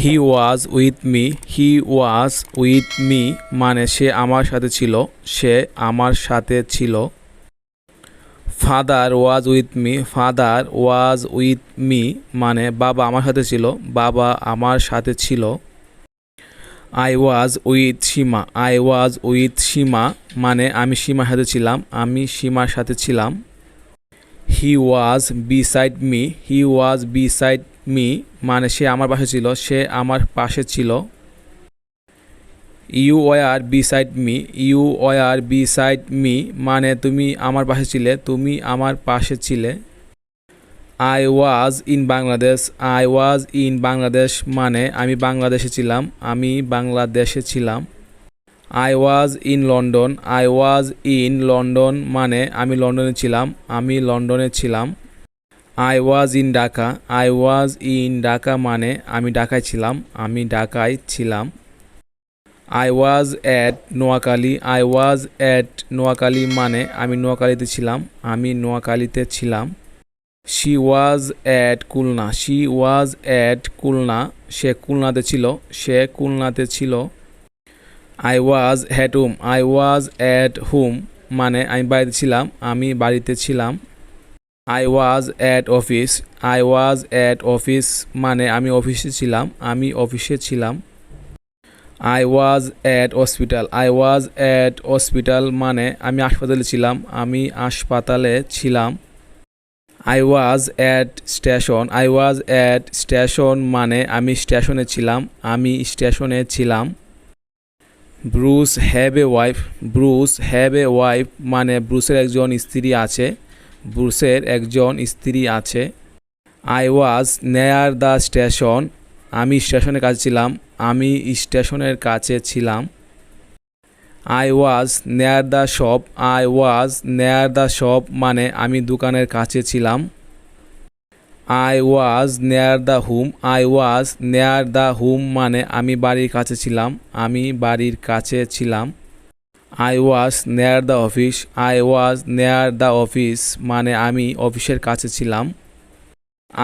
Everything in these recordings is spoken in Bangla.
He was with me, he was with me মানে সে আমার সাথে ছিল, সে আমার সাথে ছিল। Father was with me, father was with me মানে বাবা আমার সাথে ছিল, বাবা আমার সাথে ছিল। I was with Seema, I was with Seema মানে আমি সীমার সাথে ছিলাম, আমি সীমার সাথে ছিলাম। He was beside me, he was beside me মানে সে আমার পাশে ছিল, সে আমার পাশে ছিল। You were beside me, you were beside me মানে তুমি আমার পাশে ছিলে, তুমি আমার পাশে ছিলে। I was in Bangladesh, I was in Bangladesh মানে আমি বাংলাদেশে ছিলাম, আমি বাংলাদেশে ছিলাম। I was in London, I was in London মানে আমি লন্ডনে ছিলাম, আমি লন্ডনে ছিলাম। I was in Dhaka, I was in Dhaka মানে আমি ঢাকায় ছিলাম, আমি ঢাকায় ছিলাম। I was at Noakhali, I was at Noakhali মানে আমি নোয়াখালীতে ছিলাম, আমি নোয়াখালীতে ছিলাম। She was at Khulna, she was at Khulna সে খুলনাতে ছিল, সে খুলনাতে ছিল। I was at home, I was at home মানে আমি বাড়িতে ছিলাম, আমি বাড়িতে ছিলাম। I was at office, I was at office মানে আমি অফিসে ছিলাম, আমি অফিসে ছিলাম। I was at hospital, I was at hospital মানে আমি হাসপাতালে ছিলাম, আমি হাসপাতালে ছিলাম। I was at station, I was at station মানে আমি স্টেশনে ছিলাম, আমি স্টেশনে ছিলাম। Bruce have a wife, Bruce have a wife মানে ব্রুসের একজন স্ত্রী আছে, ব্রুসের একজন স্ত্রী আছে। I was near the station আমি স্টেশনের কাছে ছিলাম, আমি স্টেশনের কাছে ছিলাম। I was near the shop, I was near the shop মানে আমি দোকানের কাছে ছিলাম। I was near the home, I was near the home মানে আমি বাড়ির কাছে ছিলাম, আমি বাড়ির কাছে ছিলাম। I was near the office, I was near the office মানে আমি অফিসের কাছে ছিলাম।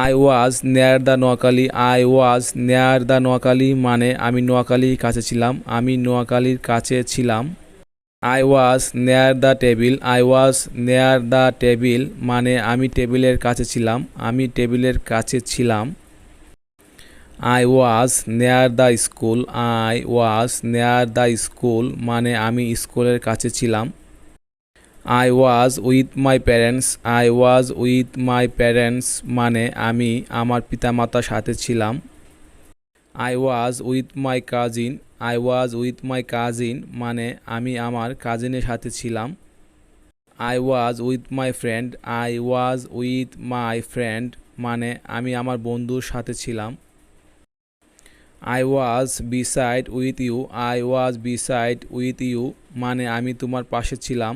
I was near the Noakhali, I was near the Noakhali মানে আমি নোয়াখালীর কাছে ছিলাম, আমি নোয়াখালীর কাছে ছিলাম। I was near the table, I was near the table মানে আমি টেবিলের কাছে ছিলাম, আমি টেবিলের কাছে ছিলাম। I was near the school, I was near the school মানে আমি স্কুলের কাছে ছিলাম। I was with my parents, I was with my parents মানে আমি আমার পিতামাতার সাথে ছিলাম। I was with my cousin, I was with my cousin মানে আমি আমার কাজিনের সাথে ছিলাম। I was with my friend, I was with my friend মানে আমি আমার বন্ধুর সাথে ছিলাম। I was beside with you, I was beside with you মানে আমি তোমার পাশে ছিলাম।